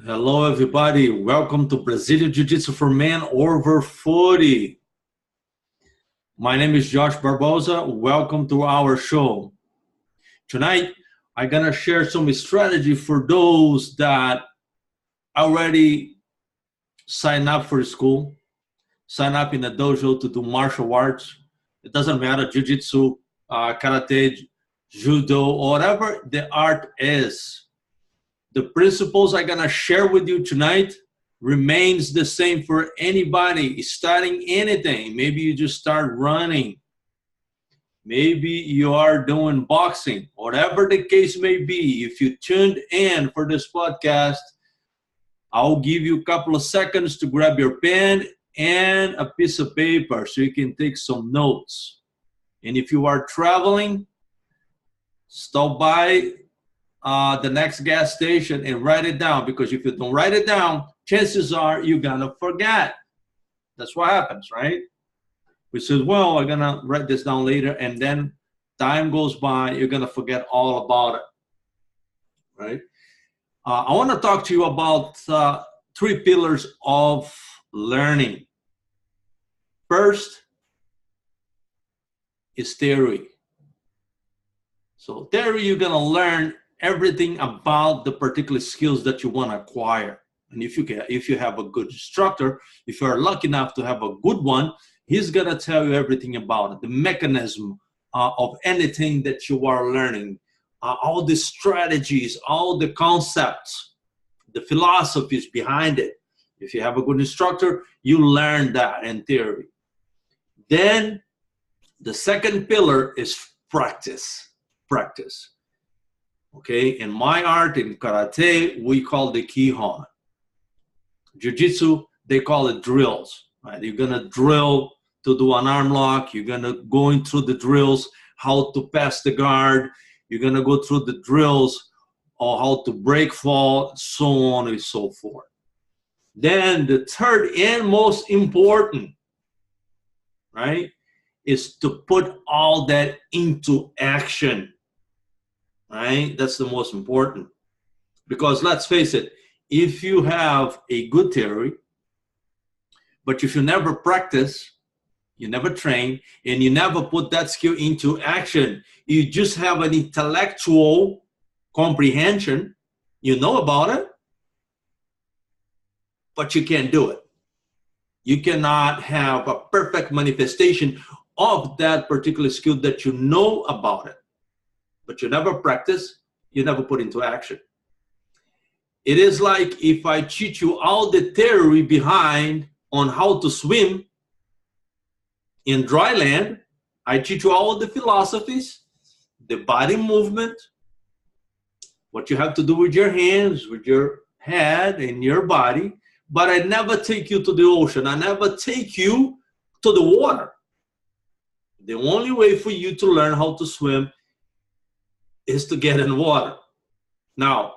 Hello, everybody. Welcome to Brazilian Jiu-Jitsu for Men over 40. My name is Josh Barbosa. Welcome to our show. Tonight, I'm going to share some strategy for those that already sign up for school, sign up in a dojo to do martial arts. It doesn't matter, Jiu-Jitsu, karate, judo, whatever the art is. The principles I'm going to share with you tonight remains the same for anybody starting anything. Maybe you just start running. Maybe you are doing boxing. Whatever the case may be, if you tuned in for this podcast, I'll give you a couple of seconds to grab your pen and a piece of paper so you can take some notes. And if you are traveling, stop by the next gas station and write it down, because if you don't write it down, chances are you're gonna forget. That's what happens, right? We said, well, I'm gonna write this down later, and then time goes by, you're gonna forget all about it, right? I want to talk to you about three pillars of learning. First is theory. So theory, you're gonna learn everything about the particular skills that you want to acquire. And if you have a good instructor, if you're lucky enough to have a good one, he's going to tell you everything about it, the mechanism of anything that you are learning, all the strategies, all the concepts, the philosophies behind it. If you have a good instructor, you learn that in theory. Then the second pillar is practice. Practice. Okay, in my art, in karate, we call the kihon. Jiu-jitsu, they call it drills. Right? You're gonna drill to do an arm lock. You're gonna go through the drills, how to pass the guard. You're gonna go through the drills on how to break fall, so on and so forth. Then the third and most important, right, is to put all that into action. Right? That's the most important. Because let's face it, if you have a good theory, but if you never practice, you never train, and you never put that skill into action, you just have an intellectual comprehension, you know about it, but you can't do it. You cannot have a perfect manifestation of that particular skill that you know about it, but you never practice, you never put into action. It is like if I teach you all the theory behind on how to swim in dry land, I teach you all the philosophies, the body movement, what you have to do with your hands, with your head and your body, but I never take you to the ocean. I never take you to the water. The only way for you to learn how to swim is to get in water. Now,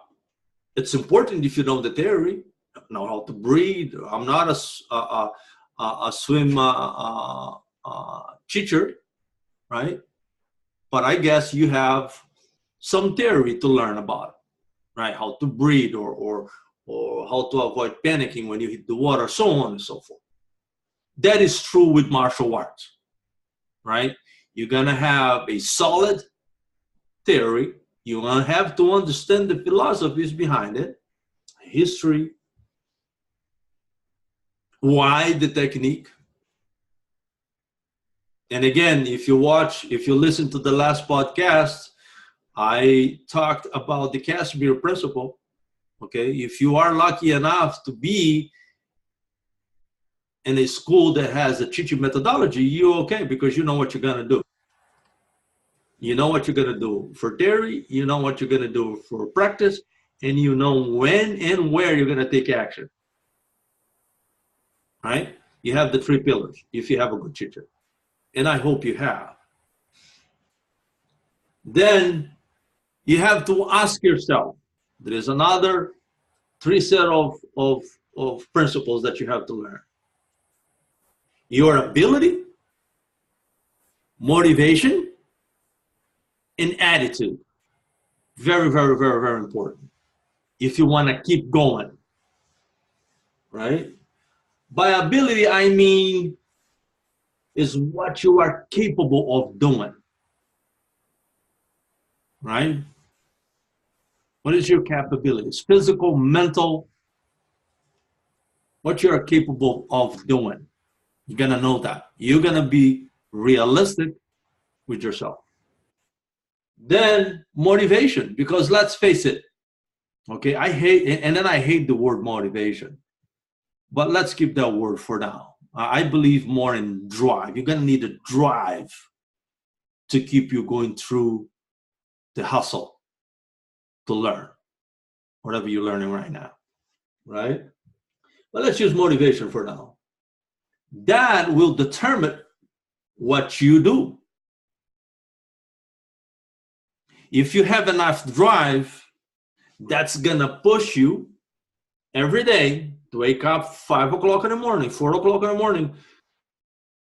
it's important if you know the theory, know how to breathe. I'm not a swim teacher, right? But I guess you have some theory to learn about it, right? How to breathe or how to avoid panicking when you hit the water, so on and so forth. That is true with martial arts, right? You're gonna have a solid theory. You're going to have to understand the philosophies behind it, history, why the technique. And again, if you listen to the last podcast, I talked about the Casimir principle. Okay, if you are lucky enough to be in a school that has a teaching methodology, you're okay, because you know what you're going to do. You know what you're going to do for theory, you know what you're going to do for practice, and you know when and where you're going to take action. Right? You have the three pillars if you have a good teacher. And I hope you have. Then you have to ask yourself, there is another three set of principles that you have to learn. Your ability, motivation, and attitude. Very, very, very, very important if you want to keep going. right? By ability, I mean is what you are capable of doing, right? What is your capabilities? Physical, mental, what you are capable of doing. You're gonna know that. You're gonna be realistic with yourself. Then motivation, because let's face it, okay, I hate, and then I hate the word motivation, but let's keep that word for now. I believe more in drive. You're gonna need a drive to keep you going through the hustle to learn whatever you're learning right now, right? But let's use motivation for now. That will determine what you do. If you have enough drive, that's gonna push you every day to wake up 5 o'clock in the morning, 4 o'clock in the morning,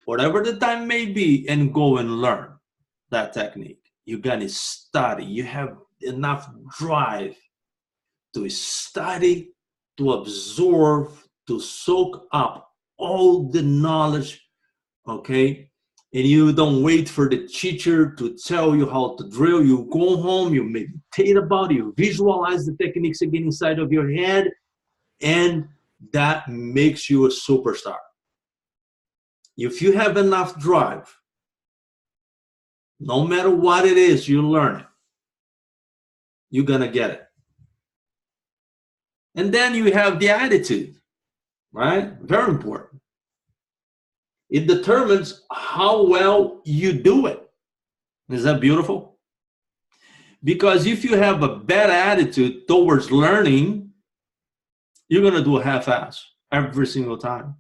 whatever the time may be, and go and learn that technique. You're gonna study. You have enough drive to study, to absorb, to soak up all the knowledge, okay? And you don't wait for the teacher to tell you how to drill. You go home, you meditate about it, you visualize the techniques again inside of your head, and that makes you a superstar. If you have enough drive, no matter what it is you learn, you're gonna get it. And then you have the attitude, right? Very important. It determines how well you do it. Is that beautiful? Because if you have a bad attitude towards learning, you're going to do a half-ass every single time.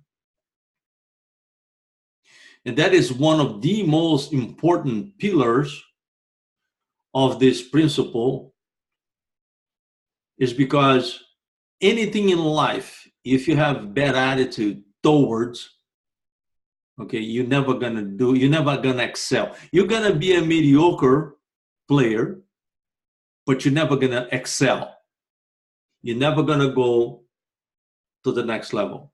And that is one of the most important pillars of this principle, is because anything in life, if you have bad attitude towards, okay, you're never gonna excel. You're gonna be a mediocre player, but you're never gonna excel. You're never gonna go to the next level.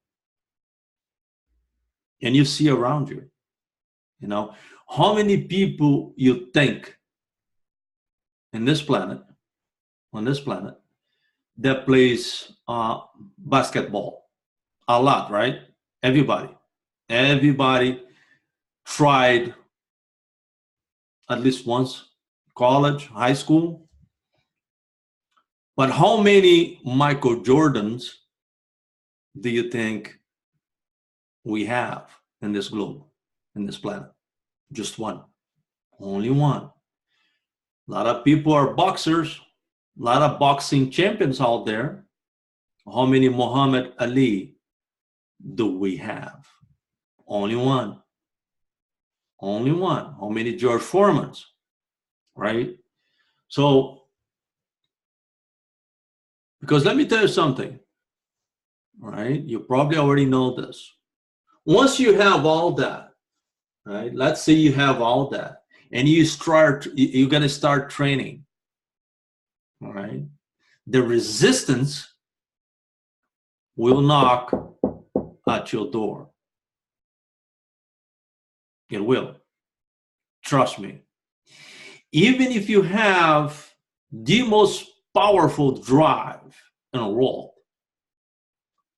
And you see around you, you know, how many people you think in this planet, on this planet, that plays basketball? A lot, right? Everybody tried at least once, college, high school. But how many Michael Jordans do you think we have in this globe, in this planet? Just one. Only one. A lot of people are boxers, a lot of boxing champions out there. How many Muhammad Ali do we have? Only one. Only one. How many George Foremans? Right? So, because let me tell you something, right? You probably already know this. Once you have all that, right? Let's say you have all that, and you're going to start training, all right? The resistance will knock at your door. It will. Trust me. Even if you have the most powerful drive in the world,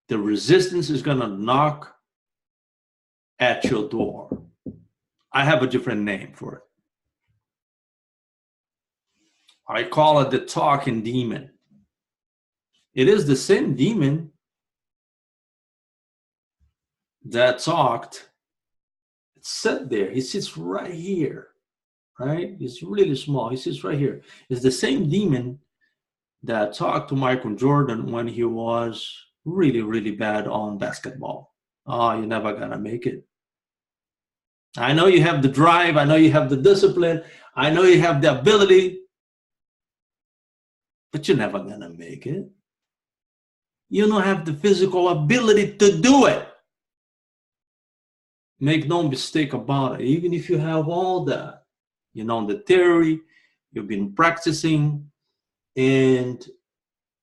the resistance is going to knock at your door. I have a different name for it. I call it the talking demon. It is the same demon that talked. It's set there. He sits right here, right? He's really small. He sits right here. It's the same demon that talked to Michael Jordan when he was really, really bad on basketball. Oh, you're never gonna make it. I know you have the drive. I know you have the discipline. I know you have the ability, but you're never gonna make it. You don't have the physical ability to do it. Make no mistake about it. Even if you have all that, you know the theory, you've been practicing, and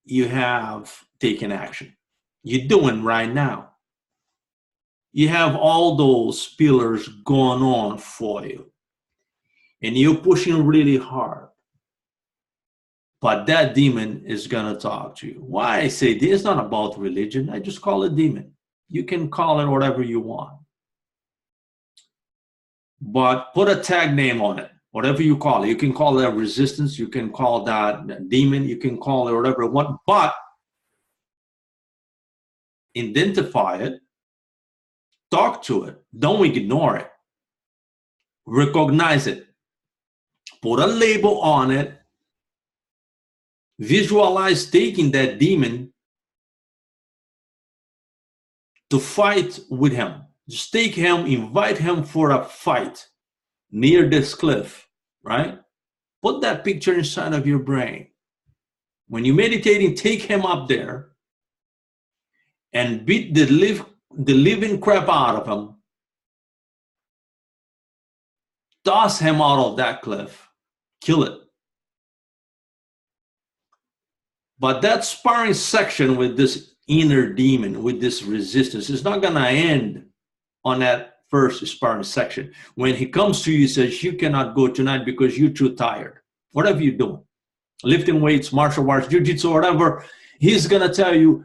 you have taken action. you're doing right now. You have all those pillars going on for you, and you're pushing really hard. But that demon is going to talk to you. Why I say this is not about religion. I just call it demon. You can call it whatever you want. But put a tag name on it. Whatever you call it. You can call that resistance. You can call that demon. You can call it whatever you want. But identify it. Talk to it. Don't ignore it. Recognize it. Put a label on it. Visualize taking that demon to fight with him. Just take him, invite him for a fight near this cliff, right? Put that picture inside of your brain. When you're meditating, take him up there and beat the living crap out of him. Toss him out of that cliff. Kill it. But that sparring section with this inner demon, with this resistance, is not going to end on that first sparring section. When he comes to you, he says, you cannot go tonight because you're too tired. Whatever you're doing, lifting weights, martial arts, jiu-jitsu, whatever, he's going to tell you,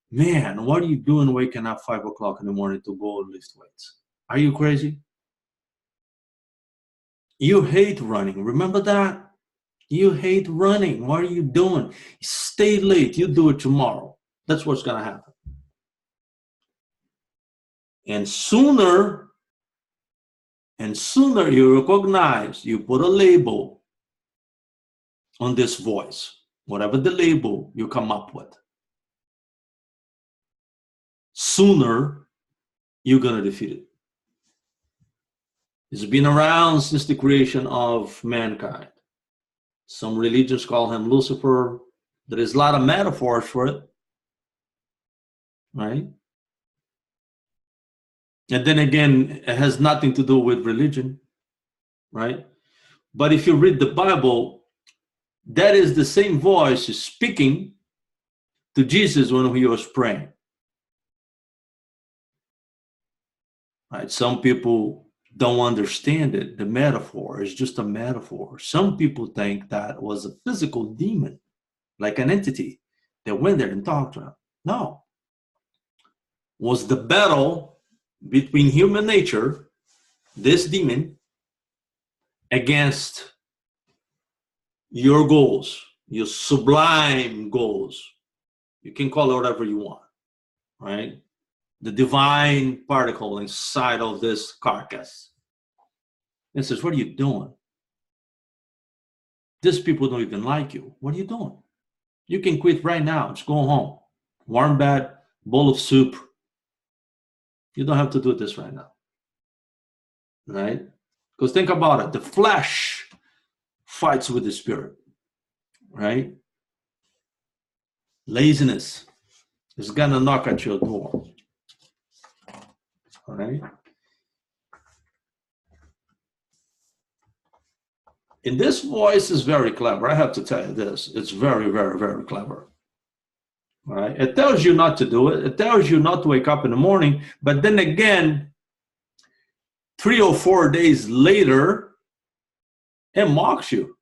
man, what are you doing waking up 5 o'clock in the morning to go lift weights? Are you crazy? You hate running. Remember that? You hate running. What are you doing? Stay late. You do it tomorrow. That's what's going to happen. And sooner you recognize, you put a label on this voice, whatever the label you come up with, sooner you're going to defeat it. It's been around since the creation of mankind. Some religions call him Lucifer. There is a lot of metaphors for it, right? And then again, it has nothing to do with religion, right? But if you read the Bible, that is the same voice speaking to Jesus when he was praying. Right? Some people don't understand it. The metaphor is just a metaphor. Some people think that was a physical demon, like an entity that went there and talked to him. No. It was the battle between human nature, this demon, against your goals, your sublime goals. You can call it whatever you want, right? The divine particle inside of this carcass. It says, what are you doing? These people don't even like you. What are you doing? You can quit right now. Just go home. Warm bed, bowl of soup. You don't have to do this right now. Right? Because think about it. The flesh fights with the spirit. Right? Laziness is going to knock at your door. All right? And this voice is very clever. I have to tell you this. It's very, very, very clever. All right? It tells you not to do it. It tells you not to wake up in the morning. But then again, 3 or 4 days later, it mocks you.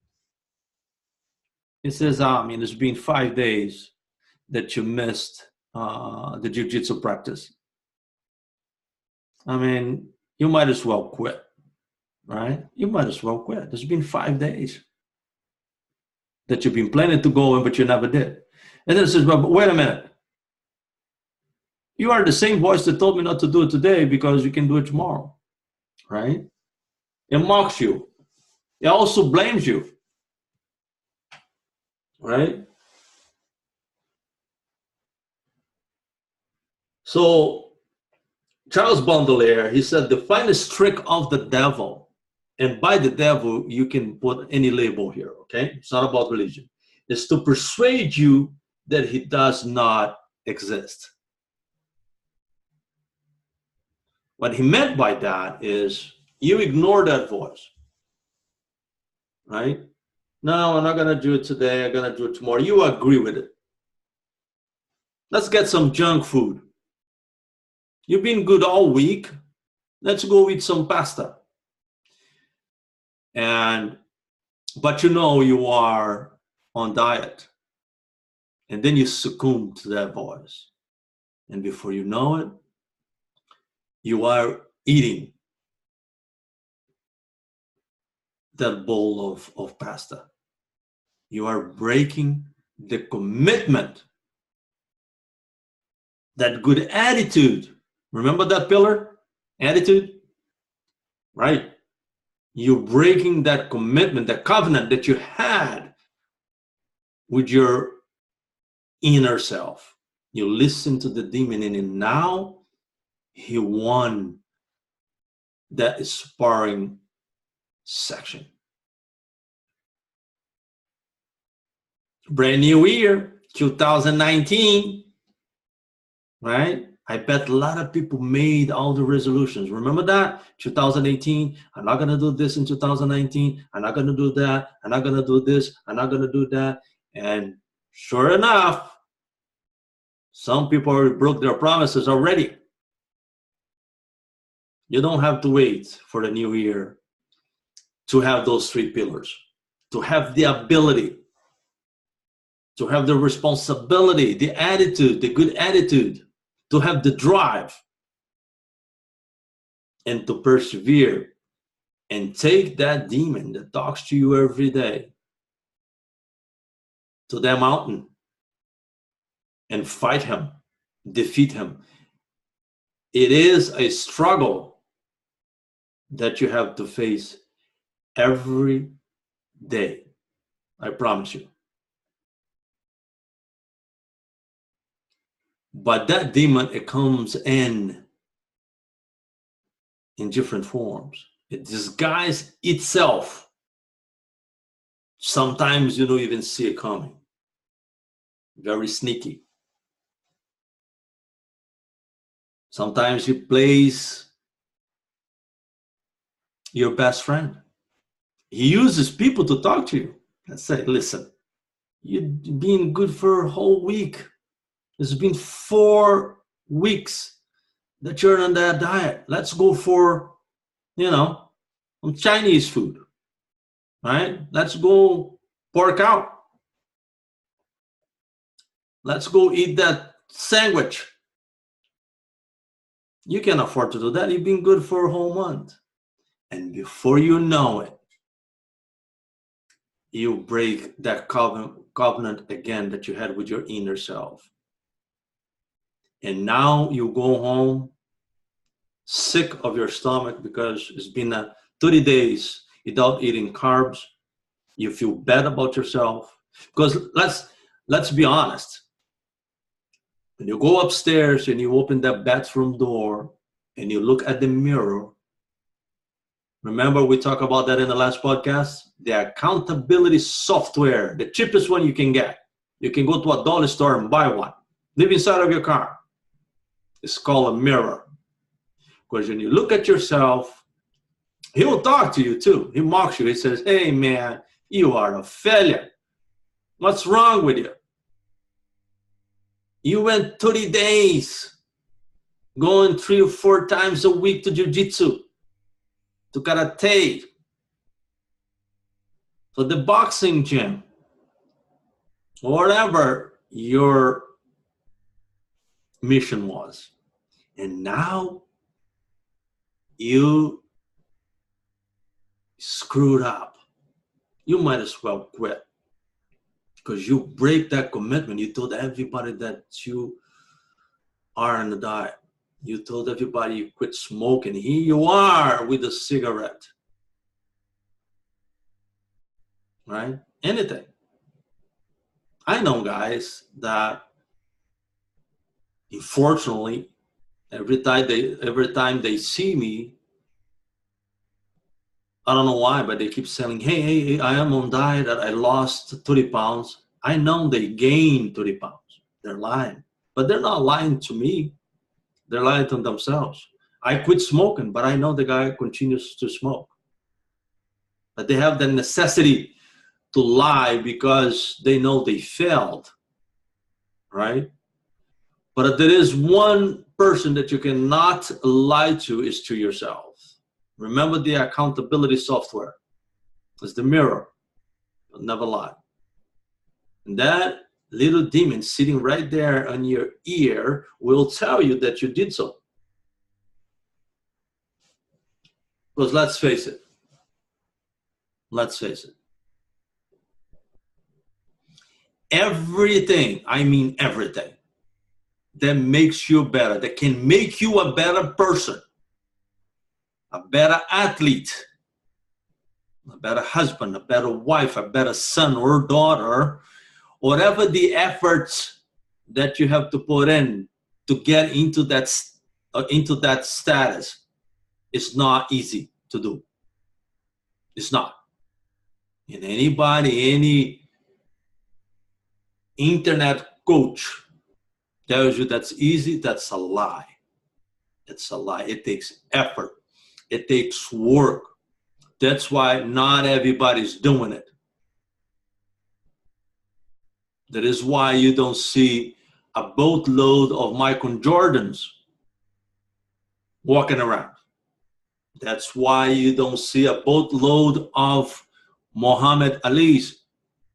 It says, it's been 5 days that you missed the jiu-jitsu practice. You might as well quit. Right? You might as well quit. It's been 5 days that you've been planning to go in, but you never did. And then it says, but wait a minute. You are the same voice that told me not to do it today because you can do it tomorrow. Right? It mocks you. It also blames you. Right? So, Charles Baudelaire, he said, the finest trick of the devil, and by the devil, you can put any label here, okay? It's not about religion. It's to persuade you that he does not exist. What he meant by that is you ignore that voice, right? No, I'm not going to do it today. I'm going to do it tomorrow. You agree with it. Let's get some junk food. You've been good all week. Let's go eat some pasta. But you know you are on diet. And then you succumb to that voice. And before you know it, you are eating that bowl of pasta. You are breaking the commitment, that good attitude. Remember that pillar? Attitude? Right? You're breaking that commitment, that covenant that you had with your inner self. You listen to the demon, and now he won that sparring section. Brand new year, 2019, right? I bet a lot of people made all the resolutions. Remember that? 2018, I'm not going to do this in 2019. I'm not going to do that. I'm not going to do this. I'm not going to do that. And sure enough, some people already broke their promises already. You don't have to wait for the new year to have those 3 pillars, to have the ability, to have the responsibility, the attitude, the good attitude, to have the drive, and to persevere and take that demon that talks to you every day to that mountain and fight him, defeat him. It is a struggle that you have to face every day. I promise you. But that demon, it comes in different forms. It disguises itself. Sometimes you don't even see it coming. Very sneaky. Sometimes he plays your best friend. He uses people to talk to you and say, listen, you've been good for a whole week. It's been 4 weeks that you're on that diet. Let's go for, some Chinese food, right? Let's go pork out. Let's go eat that sandwich. You can afford to do that. You've been good for a whole month. And before you know it, you break that covenant again that you had with your inner self. And now you go home sick of your stomach because it's been 30 days without eating carbs. You feel bad about yourself. Because let's be honest. When you go upstairs and you open that bathroom door and you look at the mirror, remember we talked about that in the last podcast? The accountability software, the cheapest one you can get. You can go to a dollar store and buy one. Live inside of your car. It's called a mirror. Because when you look at yourself, he will talk to you too. He mocks you. He says, hey man, you are a failure. What's wrong with you? You went 30 days going 3 or 4 times a week to jiu-jitsu, to karate, to the boxing gym, whatever your mission was. And now you screwed up. You might as well quit. Because you break that commitment. You told everybody that you are on the diet. You told everybody you quit smoking. Here you are with a cigarette. Right? Anything. I know guys that, unfortunately, every time they see me, I don't know why, but they keep saying, hey, I am on diet, I lost 30 pounds. I know they gained 30 pounds. They're lying. But they're not lying to me. They're lying to themselves. I quit smoking, but I know the guy continues to smoke. But they have the necessity to lie because they know they failed, right? But if there is one person that you cannot lie to, is to yourself. Remember the accountability software. It's the mirror. You'll never lie. And that little demon sitting right there on your ear will tell you that you did so. Because let's face it. Let's face it. Everything, I mean everything, that makes you better, that can make you a better person, a better athlete, a better husband, a better wife, a better son or daughter, whatever the efforts that you have to put in to get into that status, it's not easy to do. It's not. And anybody, any internet coach tells you that's easy, that's a lie. It's a lie. It takes effort. It takes work. That's why not everybody's doing it. That is why you don't see a boatload of Michael Jordans walking around. That's why you don't see a boatload of Muhammad Ali's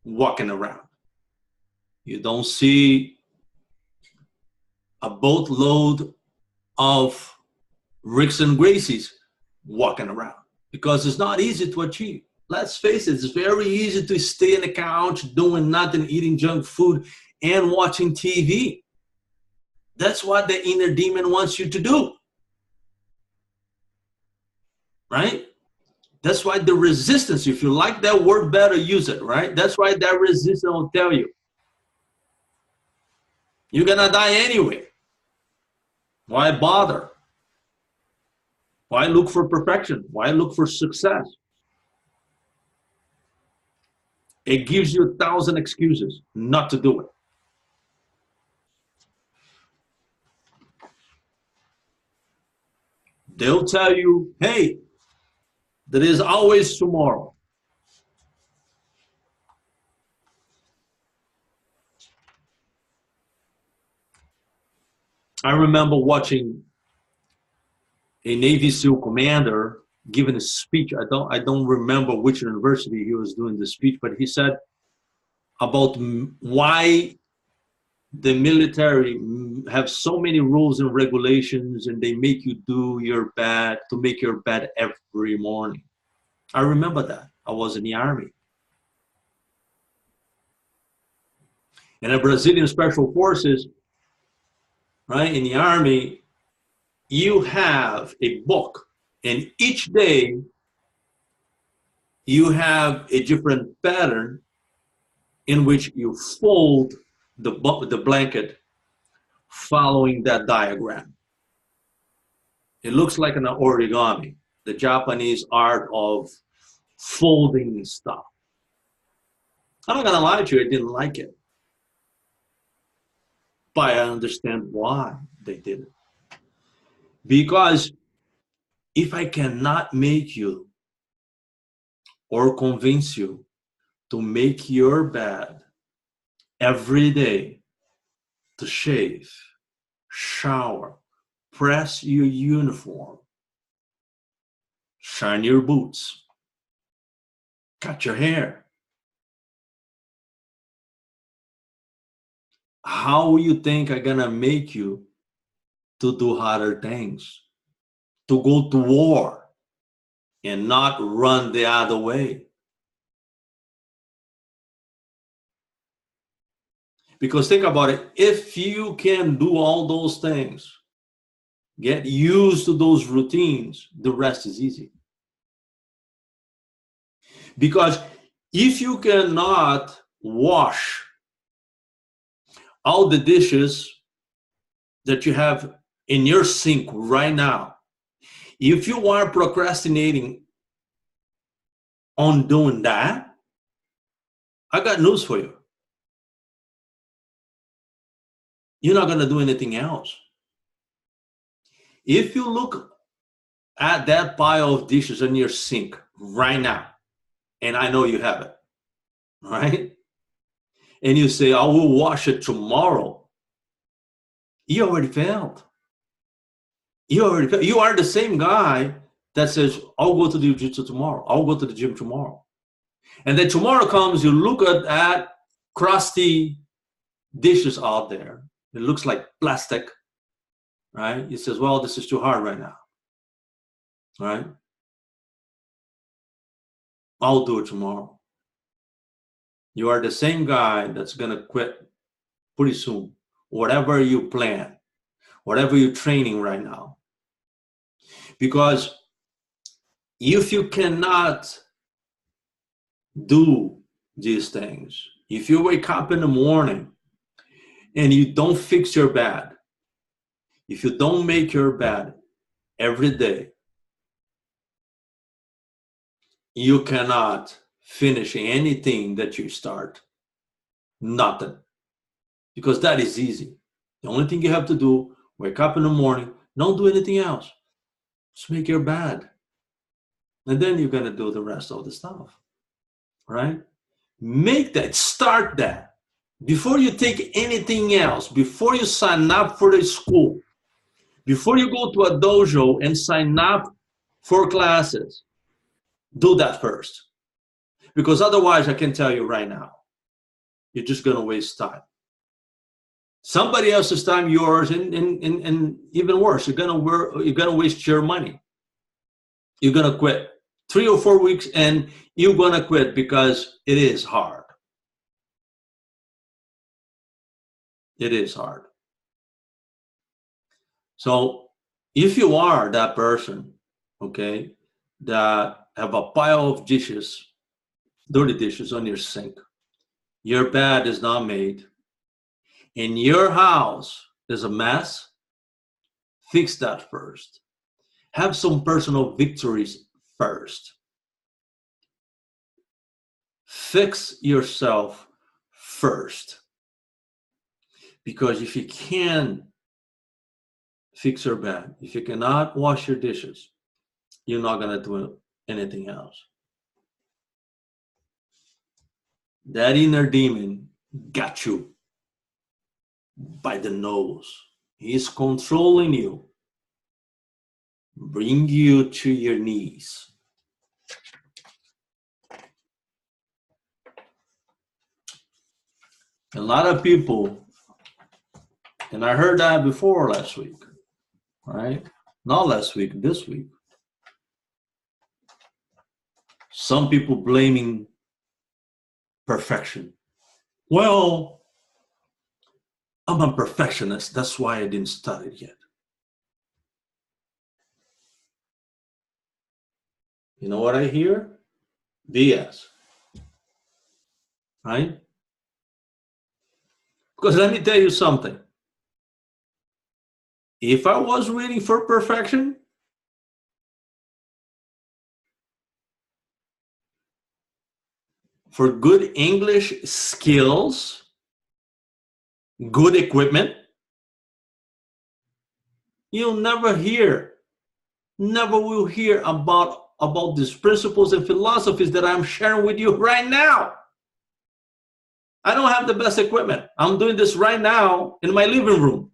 walking around. You don't see a boatload of Ricks and Gracies walking around, because it's not easy to achieve. Let's face it, it's very easy to stay on the couch doing nothing, eating junk food and watching TV. That's what the inner demon wants you to do. Right? That's why the resistance, if you like that word better, use it, right? That's why that resistance will tell you, you're gonna die anyway. Why bother? Why look for perfection? Why look for success? It gives you 1,000 excuses not to do it. They'll tell you, hey, there is always tomorrow. I remember watching a Navy SEAL commander giving a speech. I don't remember which university he was doing the speech, but he said about why the military have so many rules and regulations, and they make you do your bed, to make your bed every morning. I remember that. I was in the Army. And the Brazilian Special Forces, right, in the Army, you have a book, and each day you have a different pattern in which you fold the blanket following that diagram. It looks like an origami, the Japanese art of folding stuff. I'm not gonna lie to you, I didn't like it. But I understand why they did it. Because if I cannot make you or convince you to make your bed every day, to shave, shower, press your uniform, shine your boots, cut your hair, how you think I'm gonna make you to do harder things, to go to war and not run the other way? Because think about it, if you can do all those things, get used to those routines, the rest is easy. Because if you cannot wash all the dishes that you have in your sink right now, if you are procrastinating on doing that, I got news for you. You're not going to do anything else. If you look at that pile of dishes in your sink right now, and I know you have it, right? And you say, I will wash it tomorrow. You already failed. You already failed. You are the same guy that says, I'll go to the jiu-jitsu tomorrow. I'll go to the gym tomorrow. And then tomorrow comes, you look at crusty dishes out there. It looks like plastic, right? He says, well, this is too hard right now, right? I'll do it tomorrow. You are the same guy that's going to quit pretty soon. Whatever you plan, whatever you're training right now. Because if you cannot do these things, if you wake up in the morning and you don't fix your bed, if you don't make your bed every day, you cannot finish anything that you start. Nothing. Because that is easy. The only thing you have to do, wake up in the morning, don't do anything else. Just make your bed. And then you're going to do the rest of the stuff. Right? Make that, start that. Before you take anything else, before you sign up for the school, before you go to a dojo and sign up for classes, do that first. Because otherwise, I can tell you right now, you're just going to waste time. Somebody else's time, yours, and even worse, you're gonna waste your money. You're gonna quit 3 or 4 weeks, and you're gonna quit because it is hard. It is hard. So if you are that person, okay, that have a pile of dishes, dirty dishes on your sink, your bed is not made, and your house is a mess, fix that first. Have some personal victories first. Fix yourself first. Because if you can fix your bed, if you cannot wash your dishes, you're not going to do anything else. That inner demon got you by the nose. He's controlling you. Bring you to your knees. A lot of people, and I heard that before last week, right? Not last week, this week. Some people blaming perfection. Well, I'm a perfectionist. That's why I didn't start it yet. You know what I hear? BS. Right? Because let me tell you something. If I was waiting for perfection, for good English skills, good equipment, you'll never will hear about these principles and philosophies that I'm sharing with you right now. I don't have the best equipment. I'm doing this right now in my living room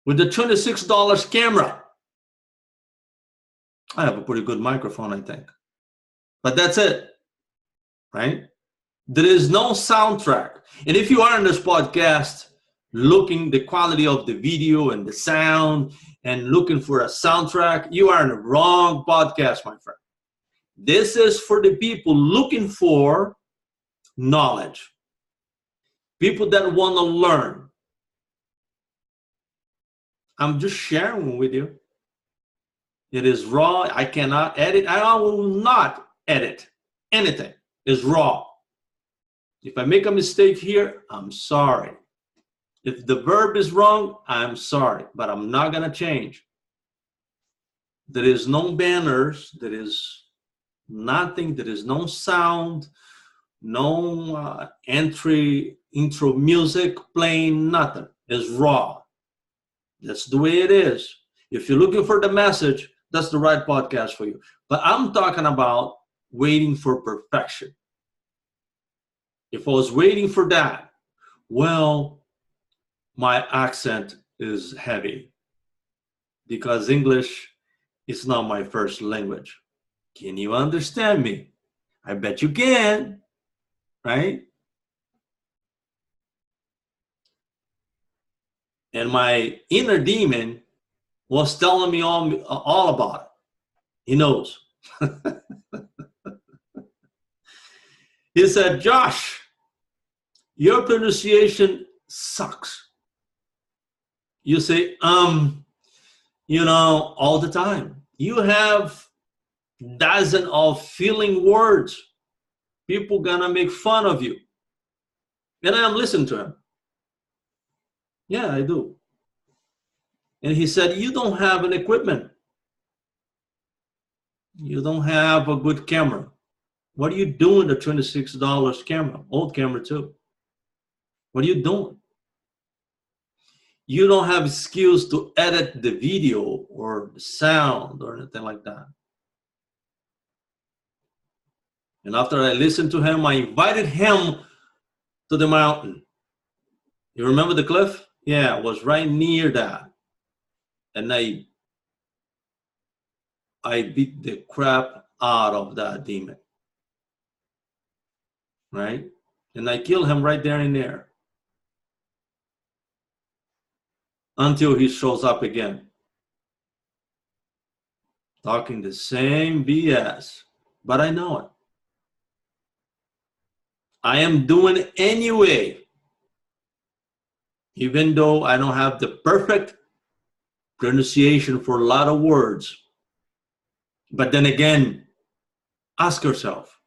with the $26 camera. I have a pretty good microphone, I think. But that's it, right? There is no soundtrack. And if you are in this podcast looking the quality of the video and the sound and looking for a soundtrack, you are in the wrong podcast, my friend. This is for the people looking for knowledge. People that want to learn. I'm just sharing with you. It is raw. I cannot edit. I will not edit anything. It's raw. If I make a mistake here, I'm sorry. If the verb is wrong, I'm sorry, but I'm not going to change. There is no banners. There is nothing. There is no sound, no intro music playing, nothing. It's raw. That's the way it is. If you're looking for the message, that's the right podcast for you. But I'm talking about waiting for perfection. If I was waiting for that, well, my accent is heavy because English is not my first language. Can you understand me? I bet you can, right? And my inner demon was telling me all about it. He knows. He said, Josh, your pronunciation sucks. You say, all the time. You have dozens of filling words. People gonna make fun of you. And I'm listening to him. Yeah, I do. And he said, you don't have an equipment. You don't have a good camera. What are you doing with the $26 camera? Old camera too. What are you doing? You don't have skills to edit the video or the sound or anything like that. And after I listened to him, I invited him to the mountain. You remember the cliff? Yeah, it was right near that. And I beat the crap out of that demon. Right? And I killed him right there and there. Until he shows up again. Talking the same BS. But I know it. I am doing it anyway. Even though I don't have the perfect pronunciation for a lot of words. But then again, ask yourself,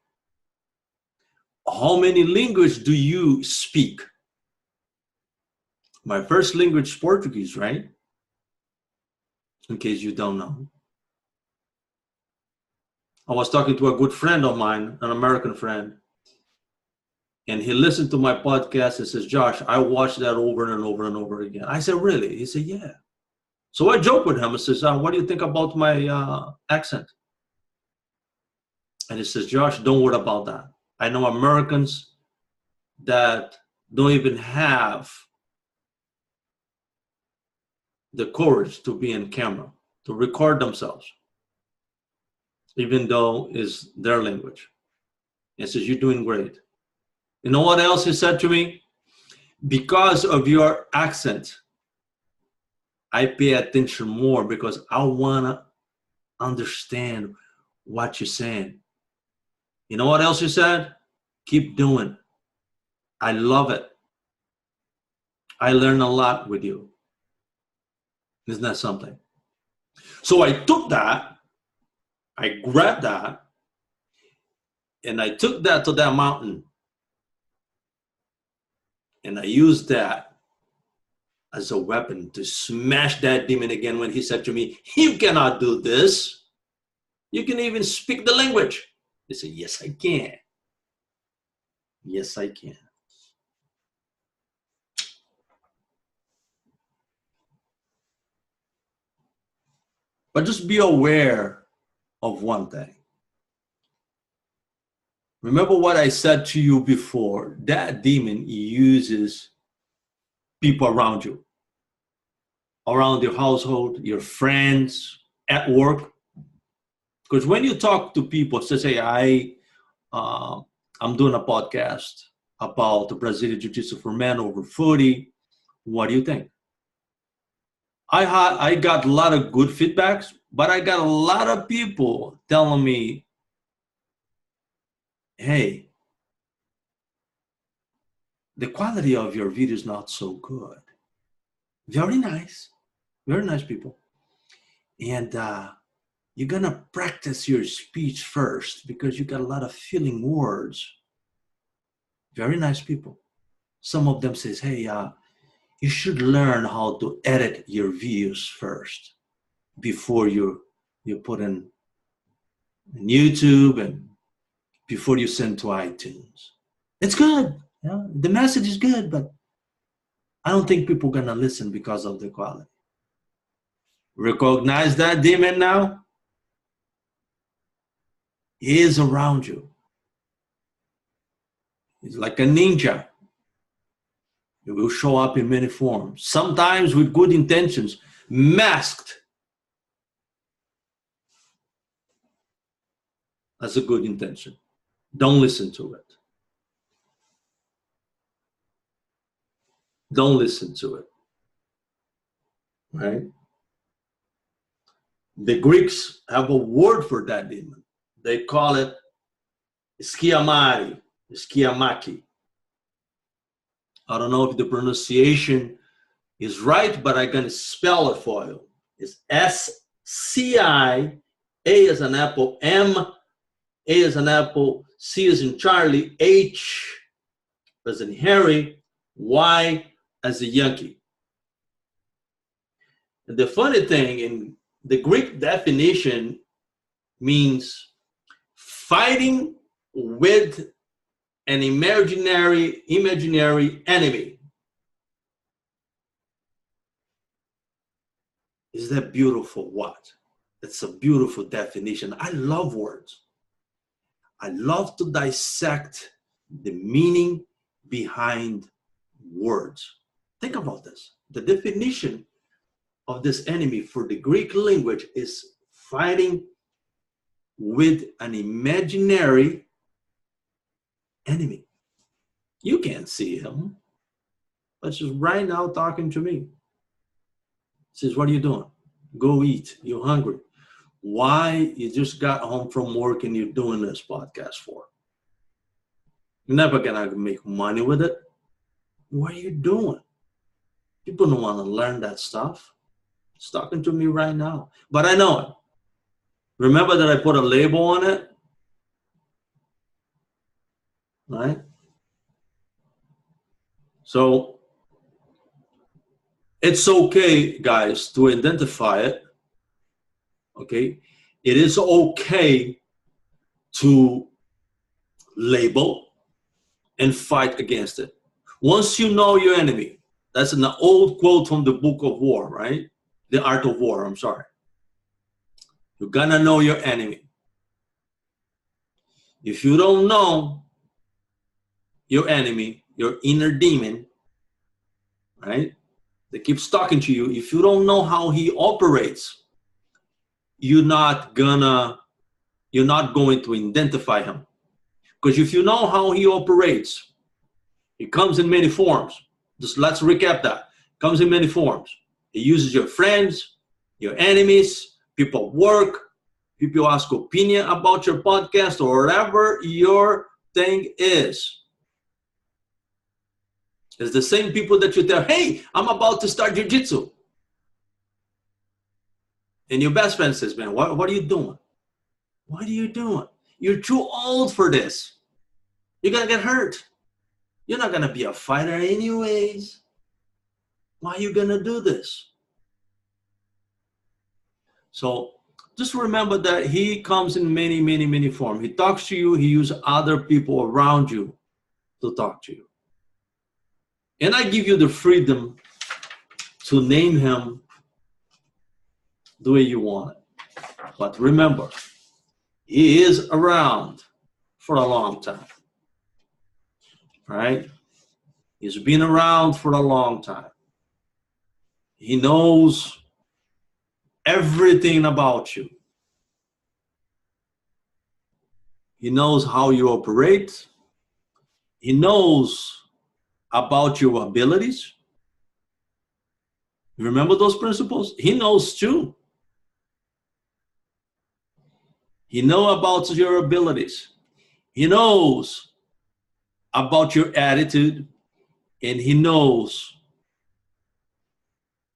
how many languages do you speak? My first language is Portuguese, right? In case you don't know. I was talking to a good friend of mine, an American friend, and he listened to my podcast and says, Josh, I watched that over and over and over again. I said, really? He said, yeah. So I joked with him and says, what do you think about my accent? And he says, Josh, don't worry about that. I know Americans that don't even have the courage to be in camera, to record themselves, even though it's their language. And says, you're doing great. You know what else he said to me? Because of your accent, I pay attention more because I want to understand what you're saying. You know what else he said? Keep doing. I love it. I learn a lot with you. Isn't that something? So I took that, I grabbed that, and I took that to that mountain. And I used that as a weapon to smash that demon again when he said to me, you cannot do this. You can even speak the language. He said, yes, I can. Yes, I can. But just be aware of one thing. Remember what I said to you before. That demon uses people around you, around your household, your friends, at work. Because when you talk to people, say, I'm doing a podcast about the Brazilian Jiu-Jitsu for men over 40. What do you think? I got a lot of good feedbacks, but I got a lot of people telling me, hey, the quality of your video is not so good. Very nice people. And you're going to practice your speech first because you got a lot of filling words. Very nice people. Some of them says, hey, you should learn how to edit your videos first before you put in YouTube and before you send to iTunes. It's good. You know, the message is good, but I don't think people are going to listen because of the quality. Recognize that demon now? He is around you. He's like a ninja. It will show up in many forms, sometimes with good intentions, masked as a good intention. Don't listen to it. Don't listen to it. Right? The Greeks have a word for that demon. They call it skiamari, skiamaki. I don't know if the pronunciation is right, but I'm going to spell it for you. It's S-C-I, A as an apple, M, A as an apple, C as in Charlie, H as in Harry, Y as a Yankee. And the funny thing, in the Greek definition means fighting with an imaginary enemy. Is that beautiful? What? It's a beautiful definition. I love words. I love to dissect the meaning behind words. Think about this. The definition of this enemy for the Greek language is fighting with an imaginary enemy. You can't see him, but she's right now talking to me. Says, what are you doing? Go eat. You're hungry. Why? You just got home from work and you're doing this podcast for? You're never gonna make money with it. What are you doing? People don't want to learn that stuff. It's talking to me right now. But I know it. Remember that I put a label on it? Right? So it's okay, guys, to identify it. Okay? It is okay to label and fight against it. Once you know your enemy, that's an old quote from the Book of War, right? The Art of War, I'm sorry. You're gonna know your enemy. If you don't know your enemy, your inner demon, right, that keeps talking to you, if you don't know how he operates, you're not going to identify him. Because if you know how he operates, he comes in many forms. Just let's recap that. Comes in many forms. He uses your friends, your enemies, people at work, people ask opinion about your podcast or whatever your thing is. It's the same people that you tell, hey, I'm about to start jiu-jitsu. And your best friend says, man, what are you doing? What are you doing? You're too old for this. You're going to get hurt. You're not going to be a fighter anyways. Why are you going to do this? So just remember that he comes in many, many, many forms. He talks to you. He uses other people around you to talk to you. And I give you the freedom to name him the way you want it. But remember, he is around for a long time. Right? He's been around for a long time. He knows everything about you. He knows how you operate. He knows about your abilities. Remember those principles? He knows too. He knows about your abilities. He knows about your attitude, and he knows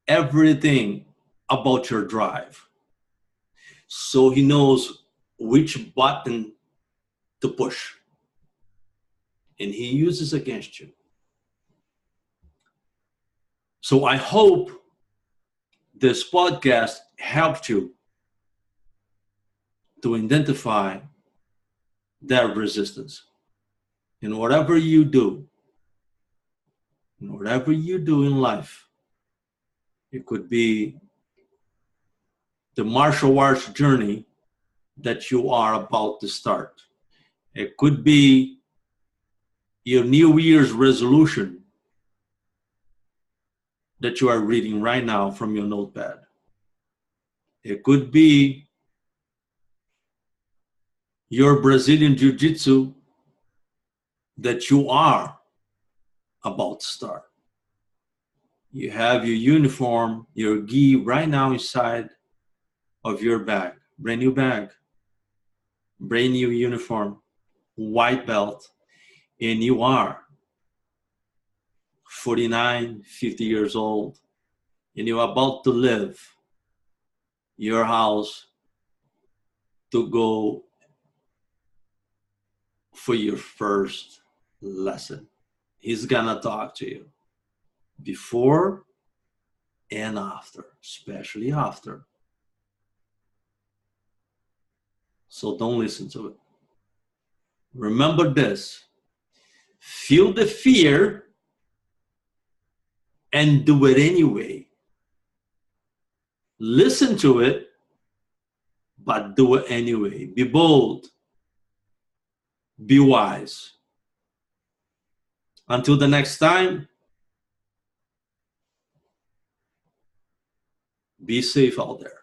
everything about your drive. So he knows which button to push, and he uses against you. So I hope this podcast helped you to identify that resistance. And whatever you do in life, it could be the martial arts journey that you are about to start. It could be your New Year's resolution that you are reading right now from your notepad. It could be your Brazilian Jiu-Jitsu that you are about to start. You have your uniform, your gi right now inside of your bag. Brand new bag, brand new uniform, white belt, and you are 49, 50 years old, and you're about to leave your house to go for your first lesson. He's gonna talk to you before and after, especially after. So don't listen to it. Remember this: feel the fear and do it anyway. Listen to it, but do it anyway. Be bold. Be wise. Until the next time, be safe out there.